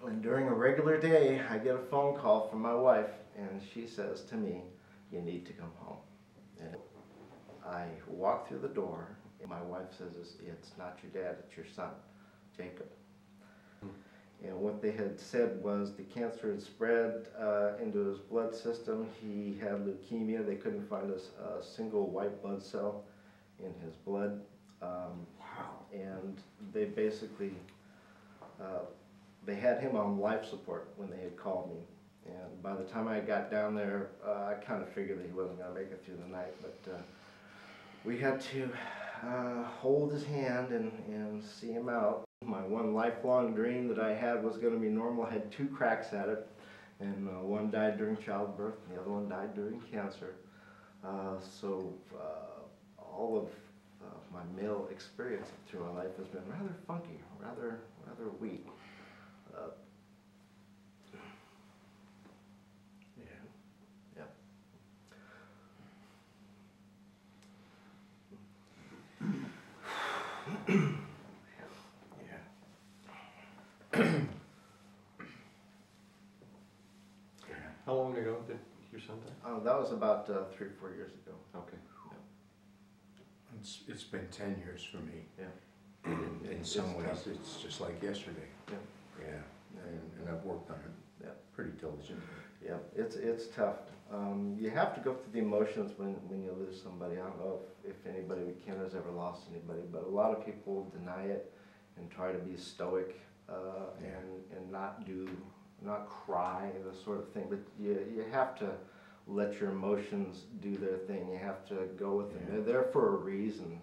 And during a regular day, I get a phone call from my wife, and she says to me, "You need to come home." And I walk through the door, and my wife says, "It's not your dad, it's your son, Jacob." And what they had said was the cancer had spread into his blood system. He had leukemia. They couldn't find a single white blood cell in his blood. Wow. And they basically, they had him on life support when they had called me. And by the time I got down there, I kind of figured that he wasn't going to make it through the night. But we had to hold his hand and see him out. My one lifelong dream that I had was going to be normal. I had 2 cracks at it, and one died during childbirth, and the other one died during cancer. So all of my male experience through my life has been rather funky, rather weak. How long ago did your son die? That was about 3 or 4 years ago. Okay. It's been 10 years for me. Yeah. In some ways, it's just like yesterday. Yeah. Yeah. And I've worked on it. Yeah. Pretty diligently. Yeah. It's tough. You have to go through the emotions when you lose somebody. I don't know if anybody we can has ever lost anybody, but a lot of people deny it and try to be stoic and not cry, the sort of thing. But you have to let your emotions do their thing. You have to go with them. They're there for a reason.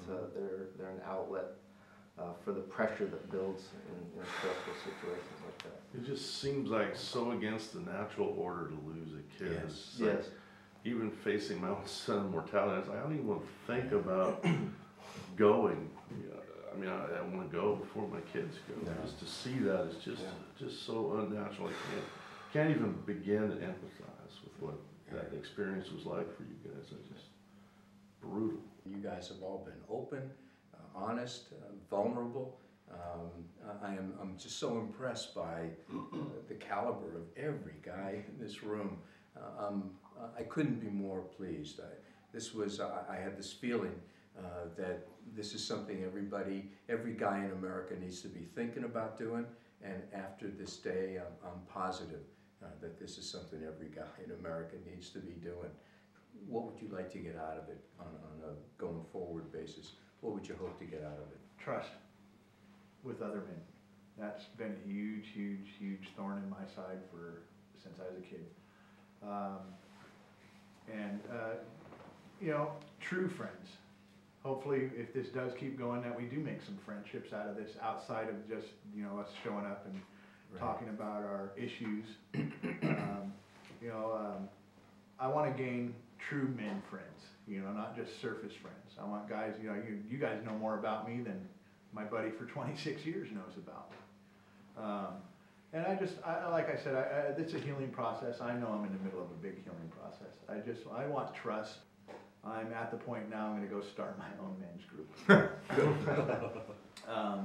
They're an outlet for the pressure that builds in stressful situations like that. It just seems like so against the natural order to lose a kid. Yes. It's like, even facing my own son mortality, I don't even want to think about going. I mean, I want to go before my kids go. No. Just to see that is just so unnatural. I can't even begin to empathize with what that experience was like for you guys. It's just brutal. You guys have all been open, honest, vulnerable. I'm just so impressed by the caliber of every guy in this room. I couldn't be more pleased. I had this feeling that this is something every guy in America needs to be thinking about doing, and after this day, I'm positive that this is something every guy in America needs to be doing. What would you like to get out of it on a going forward basis? What would you hope to get out of it? Trust with other men. That's been a huge thorn in my side since I was a kid. True friends. Hopefully, if this does keep going, that we do make some friendships out of this, outside of just us showing up and talking about our issues. I want to gain true men friends. Not just surface friends. I want guys. You guys know more about me than my buddy for 26 years knows about me. And like I said, it's a healing process. I know I'm in the middle of a big healing process. I want trust. I'm at the point now I'm going to go start my own men's group.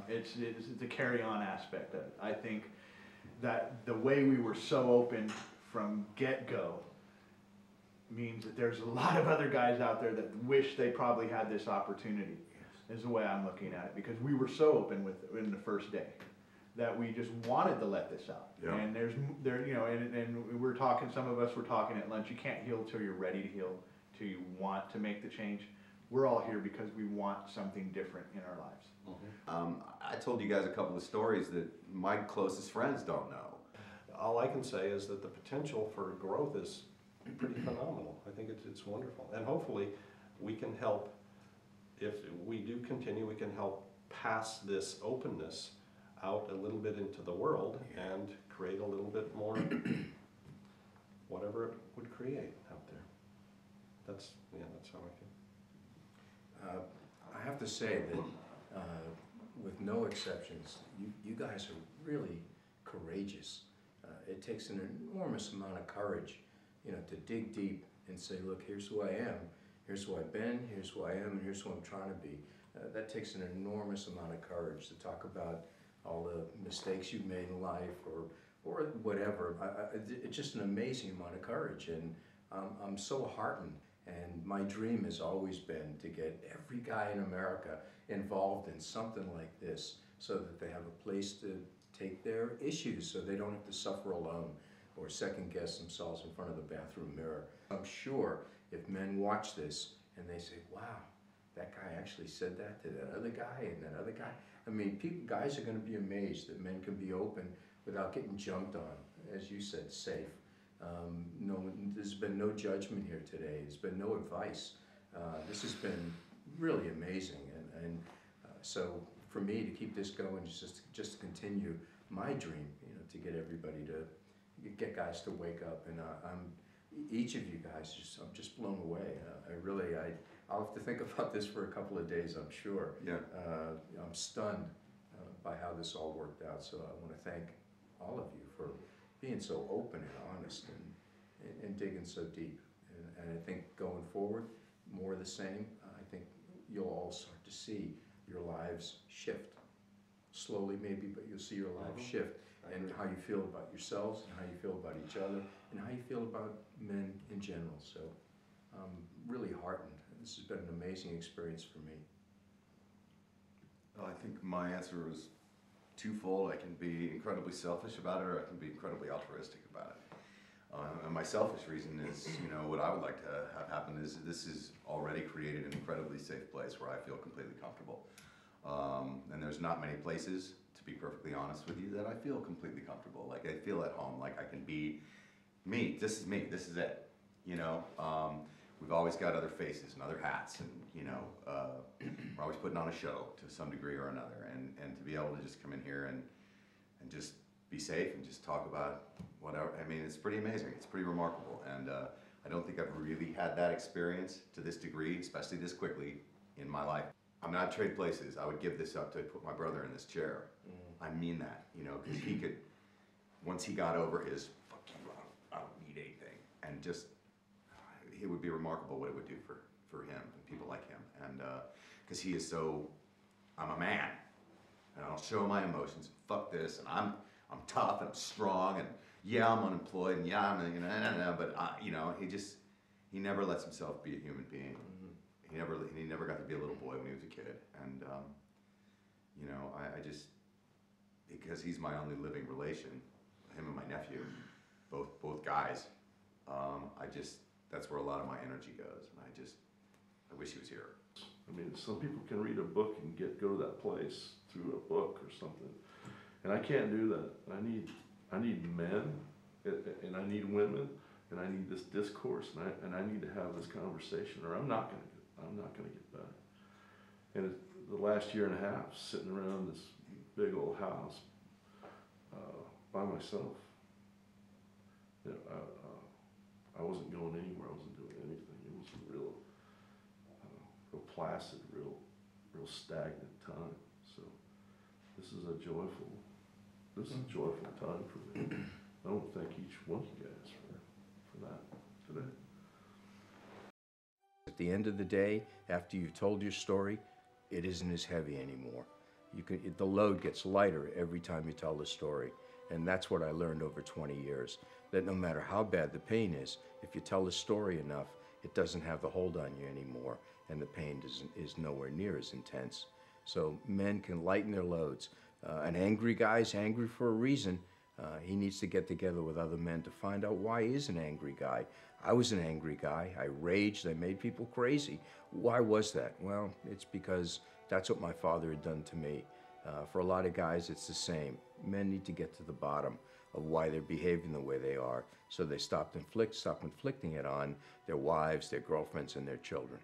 It's the carry-on aspect of it. I think that the way we were so open from get-go means that there's a lot of other guys out there that wish they probably had this opportunity. Is the way I'm looking at it, because we were so open in the first day that we just wanted to let this out. Yeah. And and we're talking. Some of us were talking at lunch. You can't heal till you're ready to heal, till you want to make the change. We're all here because we want something different in our lives. I told you guys a couple of stories that my closest friends don't know. All I can say is that the potential for growth is pretty phenomenal. I think it's wonderful. And hopefully we can help, if we do continue, we can help pass this openness out a little bit into the world and create a little bit more whatever it would create out there. That's how I feel. I have to say that with no exceptions, you guys are really courageous. It takes an enormous amount of courage, to dig deep and say, look, here's who I am, here's who I've been, here's who I am, and here's who I'm trying to be. That takes an enormous amount of courage to talk about all the mistakes you've made in life or whatever. It's just an amazing amount of courage, and I'm so heartened. And my dream has always been to get every guy in America involved in something like this so that they have a place to take their issues so they don't have to suffer alone or second guess themselves in front of the bathroom mirror. I'm sure if men watch this and they say, wow, that guy actually said that to that other guy and that other guy. I mean, guys are going to be amazed that men can be open without getting jumped on, as you said, safe. There's been no judgment here today. There's been no advice. This has been really amazing, and so for me to keep this going, just to continue my dream, to get everybody to get guys to wake up, and each of you guys, I'm just blown away. I'll have to think about this for a couple of days, I'm sure. Yeah. I'm stunned by how this all worked out, so I want to thank all of you for being so open and honest and digging so deep. And I think going forward, more of the same. I think you'll all start to see your lives shift. Slowly maybe, but you'll see your lives shift. And how you feel about yourselves, and how you feel about each other, and how you feel about men in general. So I'm really heartened. This has been an amazing experience for me. Well, I think my answer is twofold. I can be incredibly selfish about it, or I can be incredibly altruistic about it. And my selfish reason is, what I would like to have happen is this has already created an incredibly safe place where I feel completely comfortable. And there's not many places, to be perfectly honest with you, that I feel completely comfortable. Like I feel at home, like I can be me. This is me. This is it. We've always got other faces and other hats, and we're always putting on a show to some degree or another. And to be able to just come in here and just be safe and just talk about whatever. I mean, it's pretty amazing. It's pretty remarkable. And I don't think I've really had that experience to this degree, especially this quickly in my life. I'm not trade places. I would give this up to put my brother in this chair. I mean that, because he could, once he got over his, fuck you, I don't need anything. And just, it would be remarkable what it would do for him and people like him. And because he is so, I'm a man. And I'll show my emotions. Fuck this. And I'm tough and I'm strong. And yeah, I'm unemployed. And yeah, but he never lets himself be a human being. He never got to be a little boy when he was a kid. And, I just, because he's my only living relation, him and my nephew, both guys, that's where a lot of my energy goes. And I wish he was here. I mean, some people can read a book and go to that place through a book or something. And I can't do that. I need men, and I need women, and I need this discourse, and I need to have this conversation, or I'm not gonna get back. And the last year and a half, sitting around this big old house by myself, I wasn't going anywhere. I wasn't doing anything. It was a real placid, real stagnant time. So this is a joyful time for me. I want to thank each one of you guys for that today. At the end of the day, after you've told your story, it isn't as heavy anymore. The load gets lighter every time you tell the story. And that's what I learned over 20 years, that no matter how bad the pain is, if you tell the story enough, it doesn't have the hold on you anymore, and the pain is nowhere near as intense. So men can lighten their loads. An angry guy's angry for a reason. He needs to get together with other men to find out why he's an angry guy. I was an angry guy. I raged. I made people crazy. Why was that? Well, it's because that's what my father had done to me. For a lot of guys, it's the same. Men need to get to the bottom of why they're behaving the way they are, so they stop inflicting it on their wives, their girlfriends, and their children.